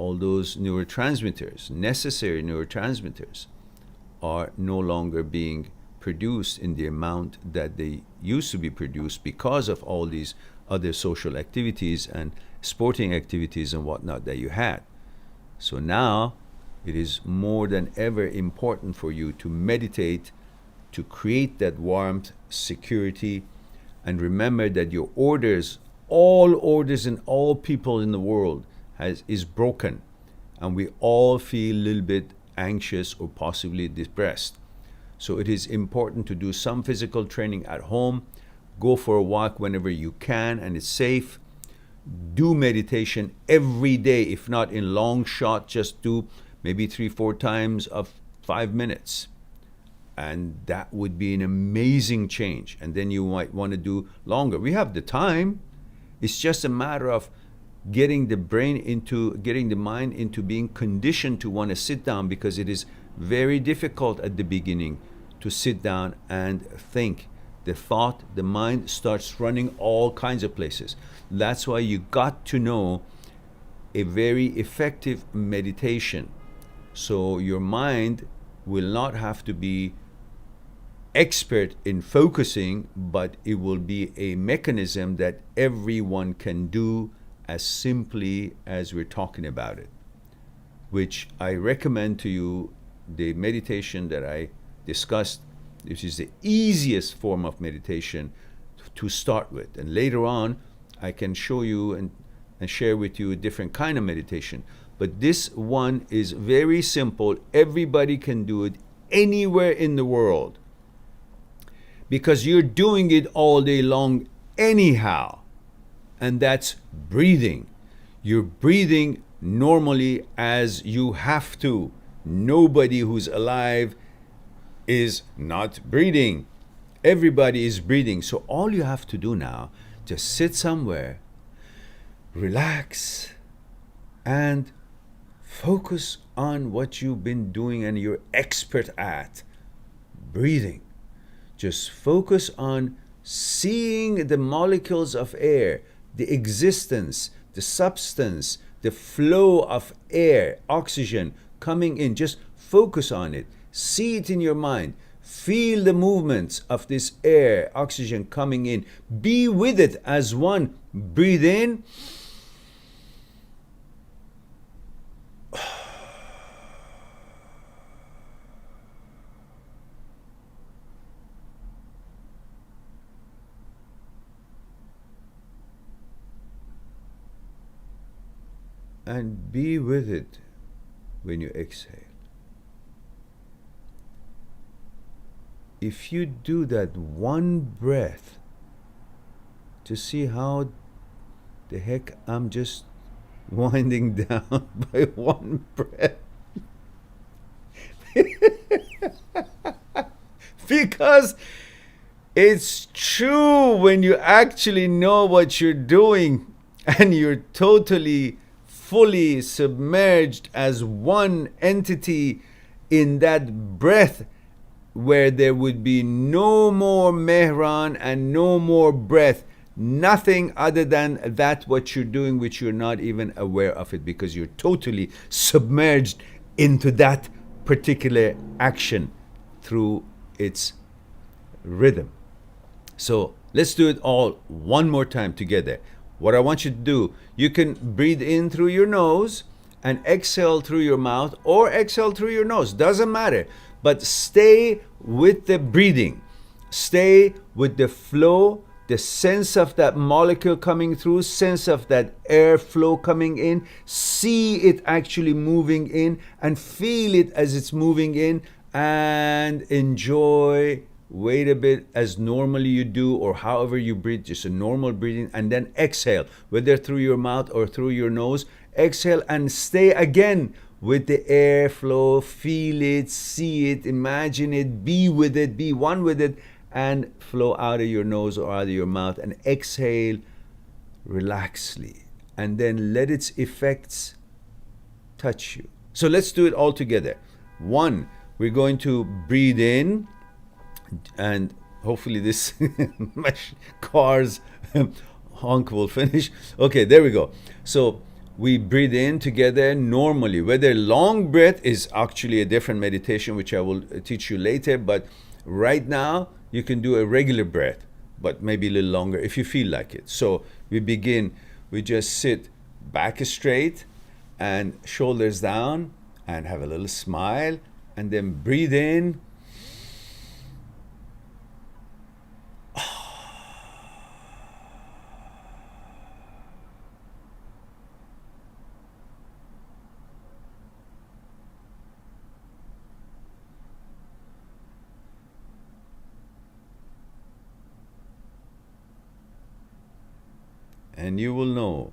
all those neurotransmitters, necessary neurotransmitters, are no longer being produced in the amount that they used to be produced because of all these other social activities and sporting activities and whatnot that you had. So now it is more than ever important for you to meditate, to create that warmth, security, and remember that your orders, all orders and all people in the world is broken, and we all feel a little bit anxious or possibly depressed. So it is important to do some physical training at home, go for a walk whenever you can and it's safe, do meditation every day, if not in long shot, just do maybe 3-4 times of 5 minutes. And that would be an amazing change. And then you might want to do longer. We have the time. It's just a matter of getting the mind into being conditioned to want to sit down, because it is very difficult at the beginning to sit down and think. The mind starts running all kinds of places. That's why you got to know a very effective meditation. So your mind will not have to be expert in focusing, but it will be a mechanism that everyone can do as simply as we're talking about it, which I recommend to you the meditation that I discussed, which is the easiest form of meditation to start with. And later on, I can show you and share with you a different kind of meditation. But this one is very simple. Everybody can do it anywhere in the world, because you're doing it all day long anyhow. And that's breathing. You're breathing normally as you have to. Nobody who's alive is not breathing. Everybody is breathing. So all you have to do now, just sit somewhere, relax, and focus on what you've been doing and you're expert at, breathing. Just focus on seeing the molecules of air, the existence, the substance, the flow of air, oxygen coming in. Just focus on it. See it in your mind. Feel the movements of this air, oxygen coming in. Be with it as one. Breathe in. And be with it when you exhale. If you do that one breath, to see how the heck I'm just winding down by one breath. Because it's true, when you actually know what you're doing and you're totally fully submerged as one entity in that breath, where there would be no more mehran and no more breath, nothing other than that what you're doing, which you're not even aware of it, because you're totally submerged into that particular action through its rhythm. So let's do it all one more time together. What I want you to do, you can breathe in through your nose and exhale through your mouth, or exhale through your nose, doesn't matter. But stay with the breathing. Stay with the flow, the sense of that molecule coming through, sense of that airflow coming in. See it actually moving in and feel it as it's moving in, and enjoy. Wait a bit, as normally you do, or however you breathe, just a normal breathing, and then exhale, whether through your mouth or through your nose. Exhale and stay again with the airflow. Feel it, see it, imagine it, be with it, be one with it, and flow out of your nose or out of your mouth, and exhale relaxedly, and then let its effects touch you. So let's do it all together. One, we're going to breathe in, and hopefully this car's honk will finish. Okay, there we go. So we breathe in together normally. Whether long breath is actually a different meditation, which I will teach you later, but right now you can do a regular breath, but maybe a little longer if you feel like it. So we begin, we just sit back straight and shoulders down and have a little smile, and then breathe in. And you will know,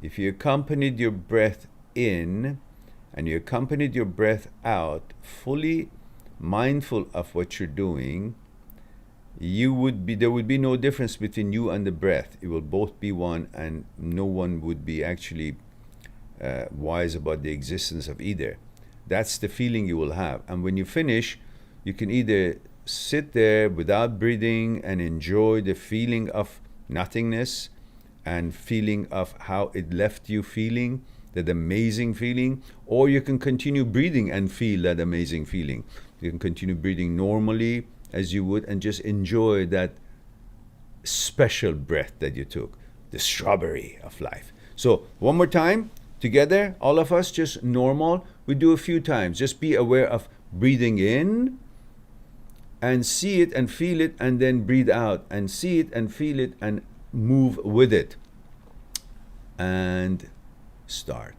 if you accompanied your breath in and you accompanied your breath out, fully mindful of what you're doing, there would be no difference between you and the breath. It will both be one, and no one would be actually wise about the existence of either. That's the feeling you will have. And when you finish, you can either sit there without breathing and enjoy the feeling of nothingness and feeling of how it left you feeling, that amazing feeling, or you can continue breathing and feel that amazing feeling. You can continue breathing normally as you would and just enjoy that special breath that you took, the strawberry of life. So one more time, together, all of us, just normal. We do a few times. Just be aware of breathing in and see it and feel it, and then breathe out and see it and feel it and move with it. And start.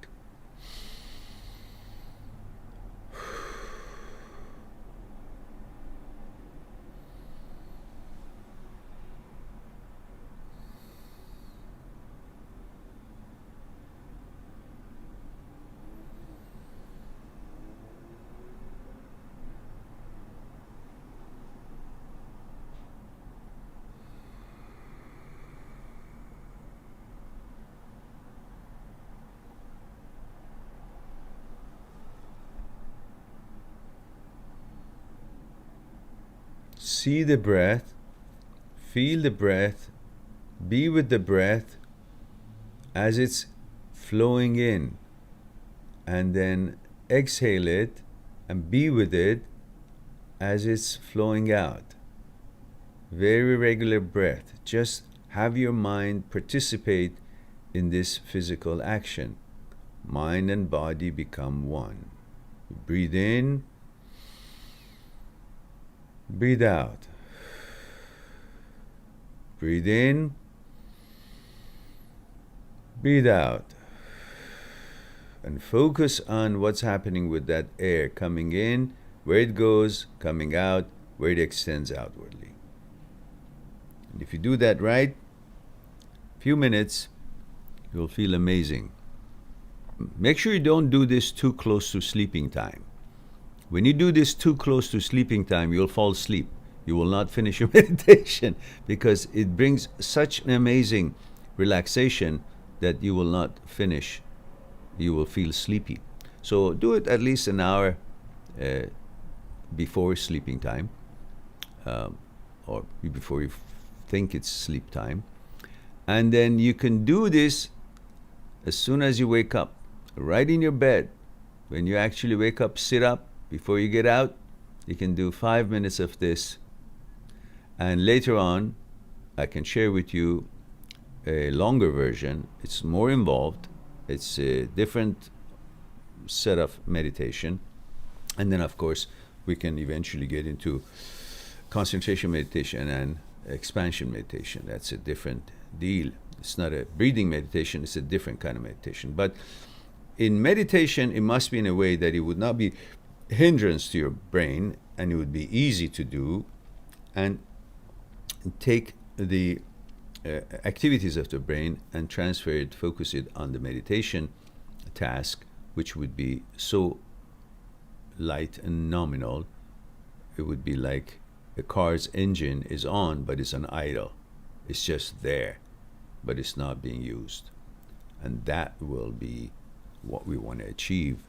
See the breath, feel the breath, be with the breath as it's flowing in, and then exhale it and be with it as it's flowing out. Very regular breath. Just have your mind participate in this physical action. Mind and body become one. Breathe in. Breathe out. Breathe in. Breathe out. And focus on what's happening with that air coming in, where it goes, coming out, where it extends outwardly. And if you do that right, a few minutes, you'll feel amazing. Make sure you don't do this too close to sleeping time. When you do this too close to sleeping time, you'll fall asleep. You will not finish your meditation because it brings such an amazing relaxation that you will not finish. You will feel sleepy. So do it at least an hour before sleeping time, or before you think it's sleep time. And then you can do this as soon as you wake up, right in your bed. When you actually wake up, sit up. Before you get out, you can do 5 minutes of this. And later on, I can share with you a longer version. It's more involved. It's a different set of meditation. And then, of course, we can eventually get into concentration meditation and expansion meditation. That's a different deal. It's not a breathing meditation. It's a different kind of meditation. But in meditation, it must be in a way that it would not be hindrance to your brain, and it would be easy to do, and take the activities of the brain and transfer it, focus it on the meditation task, which would be so light and nominal. It would be like a car's engine is on, but it's on idle. It's just there, but it's not being used. And that will be what we want to achieve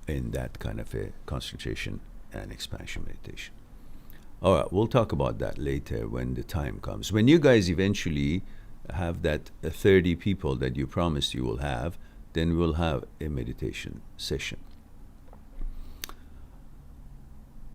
in that kind of a concentration and expansion meditation. All right, we'll talk about that later when the time comes. When you guys eventually have that 30 people that you promised you will have, then we'll have a meditation session.